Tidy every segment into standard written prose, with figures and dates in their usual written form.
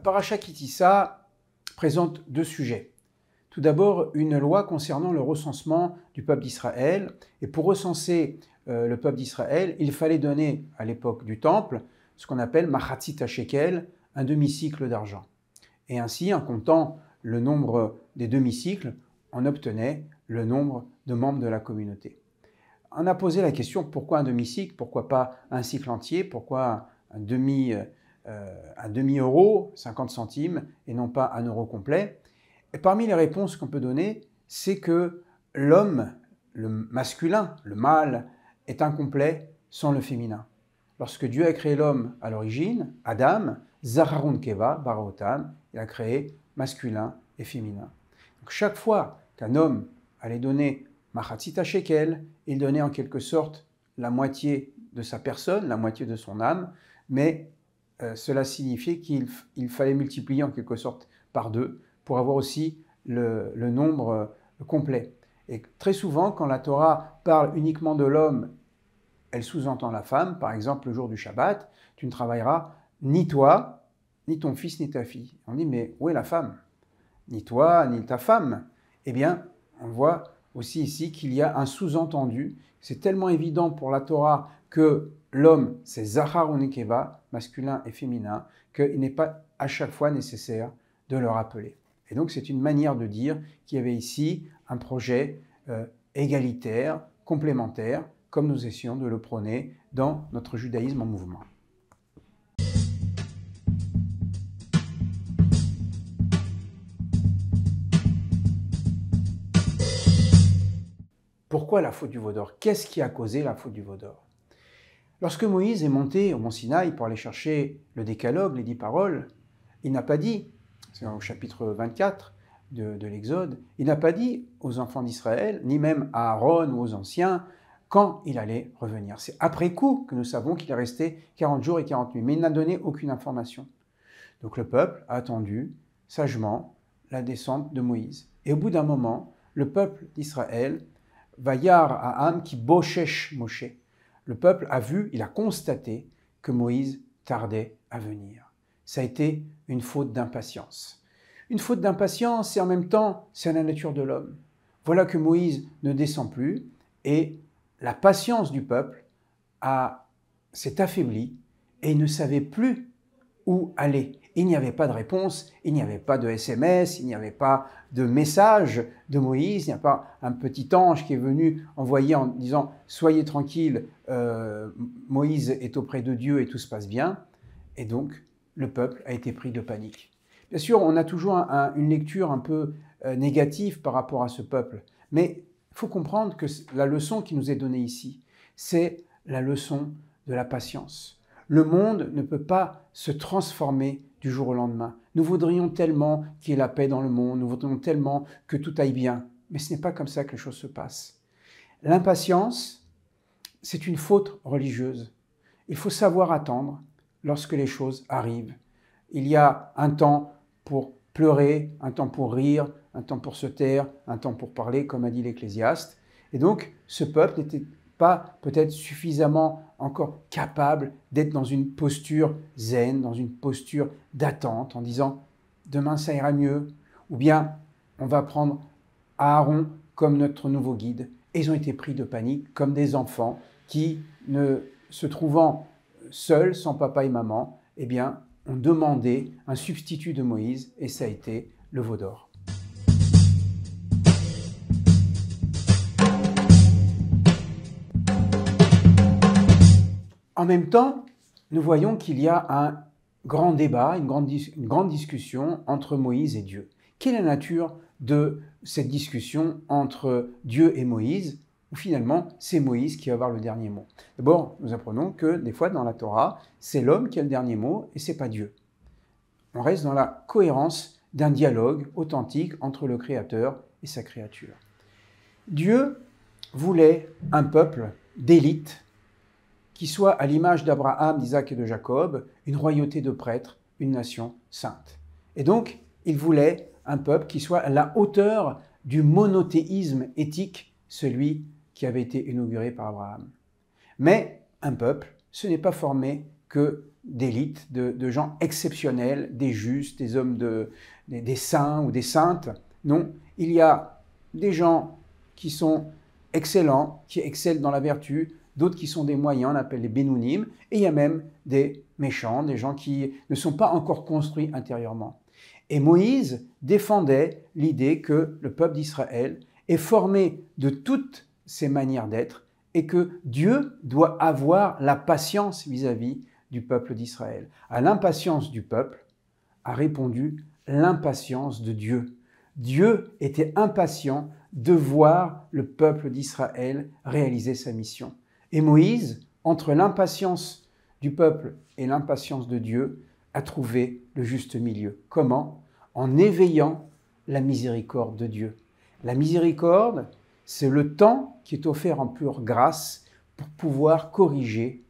Parashat Ki Tisa présente deux sujets. Tout d'abord, une loi concernant le recensement du peuple d'Israël. Et pour recenser le peuple d'Israël, il fallait donner, à l'époque du Temple, ce qu'on appelle Machatzit HaShekel, un demi-cycle d'argent. Et ainsi, en comptant le nombre des demi-cycles, on obtenait le nombre de membres de la communauté. On a posé la question, pourquoi un demi-cycle? Pourquoi pas un cycle entier? Pourquoi un demi-euro, 50 centimes, et non pas un euro complet? Et parmi les réponses qu'on peut donner, c'est que l'homme, le masculin, le mâle, est incomplet sans le féminin. Lorsque Dieu a créé l'homme à l'origine, Adam, Zacharun Keva, Baraotam, il a créé masculin et féminin. Donc chaque fois qu'un homme allait donner Machatzit HaShekel, il donnait en quelque sorte la moitié de sa personne, la moitié de son âme, mais cela signifiait qu'il fallait multiplier en quelque sorte par deux pour avoir aussi le nombre complet. Et très souvent, quand la Torah parle uniquement de l'homme, elle sous-entend la femme. Par exemple, le jour du Shabbat, tu ne travailleras ni toi, ni ton fils, ni ta fille. On dit, mais où est la femme? Ni toi, ni ta femme. Eh bien, on voit aussi ici qu'il y a un sous-entendu. C'est tellement évident pour la Torah que l'homme, c'est Zachar ou Nekeva, masculin et féminin, qu'il n'est pas à chaque fois nécessaire de le rappeler. Et donc, c'est une manière de dire qu'il y avait ici un projet égalitaire, complémentaire, comme nous essayons de le prôner dans notre judaïsme en mouvement. Pourquoi la faute du veau d'or? Qu'est-ce qui a causé la faute du veau d'or? Lorsque Moïse est monté au mont Sinaï pour aller chercher le décalogue, les 10 paroles, il n'a pas dit, c'est au chapitre 24 de l'Exode, il n'a pas dit aux enfants d'Israël, ni même à Aaron ou aux anciens, quand il allait revenir. C'est après coup que nous savons qu'il est resté 40 jours et 40 nuits, mais il n'a donné aucune information. Donc le peuple a attendu sagement la descente de Moïse. Et au bout d'un moment, le peuple d'Israël Vayar Ha'am ki boshesh Moshe. Le peuple a vu, il a constaté que Moïse tardait à venir. Ça a été une faute d'impatience. Une faute d'impatience et en même temps, c'est la nature de l'homme. Voilà que Moïse ne descend plus et la patience du peuple s'est affaiblie et il ne savait plus où aller. Il n'y avait pas de réponse, il n'y avait pas de SMS, il n'y avait pas de message de Moïse, il n'y a pas un petit ange qui est venu envoyer en disant « Soyez tranquille, Moïse est auprès de Dieu et tout se passe bien ». Et donc, le peuple a été pris de panique. Bien sûr, on a toujours une lecture un peu négative par rapport à ce peuple, mais il faut comprendre que la leçon qui nous est donnée ici, c'est la leçon de la patience. Le monde ne peut pas se transformer du jour au lendemain. Nous voudrions tellement qu'il y ait la paix dans le monde, nous voudrions tellement que tout aille bien, mais ce n'est pas comme ça que les choses se passent. L'impatience, c'est une faute religieuse. Il faut savoir attendre lorsque les choses arrivent. Il y a un temps pour pleurer, un temps pour rire, un temps pour se taire, un temps pour parler, comme a dit l'Ecclésiaste. Et donc, ce peuple n'était pas peut-être suffisamment encore capable d'être dans une posture zen, dans une posture d'attente, en disant « demain ça ira mieux » ou bien « on va prendre Aaron comme notre nouveau guide ». Et ils ont été pris de panique comme des enfants qui, ne se trouvant seuls, sans papa et maman, eh bien, ont demandé un substitut de Moïse et ça a été le veau d'or. En même temps, nous voyons qu'il y a un grand débat, une grande discussion entre Moïse et Dieu. Quelle est la nature de cette discussion entre Dieu et Moïse, où finalement c'est Moïse qui va avoir le dernier mot? D'abord, nous apprenons que des fois dans la Torah, c'est l'homme qui a le dernier mot et c'est pas Dieu. On reste dans la cohérence d'un dialogue authentique entre le Créateur et sa créature. Dieu voulait un peuple d'élite qui soit à l'image d'Abraham, d'Isaac et de Jacob, une royauté de prêtres, une nation sainte. Et donc, il voulait un peuple qui soit à la hauteur du monothéisme éthique, celui qui avait été inauguré par Abraham. Mais un peuple, ce n'est pas formé que d'élite, de gens exceptionnels, des justes, des hommes, des saints ou des saintes. Non, il y a des gens qui sont excellents, qui excellent dans la vertu, d'autres qui sont des moyens, on appelle les bénounim, et il y a même des méchants, des gens qui ne sont pas encore construits intérieurement. Et Moïse défendait l'idée que le peuple d'Israël est formé de toutes ces manières d'être et que Dieu doit avoir la patience vis-à-vis du peuple d'Israël. À l'impatience du peuple a répondu l'impatience de Dieu. Dieu était impatient de voir le peuple d'Israël réaliser sa mission. Et Moïse, entre l'impatience du peuple et l'impatience de Dieu, a trouvé le juste milieu. Comment? En éveillant la miséricorde de Dieu. La miséricorde, c'est le temps qui est offert en pure grâce pour pouvoir corriger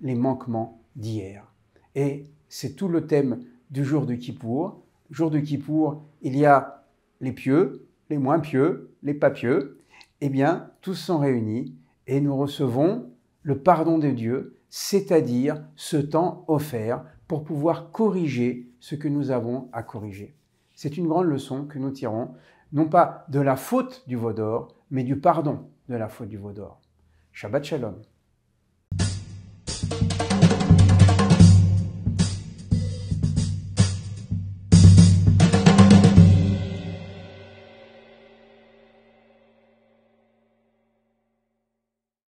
les manquements d'hier. Et c'est tout le thème du jour de Kippour. Le jour de Kippour, il y a les pieux, les moins pieux, les pas pieux. Eh bien, tous sont réunis et nous recevons le pardon de Dieu, c'est-à-dire ce temps offert pour pouvoir corriger ce que nous avons à corriger. C'est une grande leçon que nous tirons, non pas de la faute du veau d'or, mais du pardon de la faute du veau d'or. Shabbat Shalom.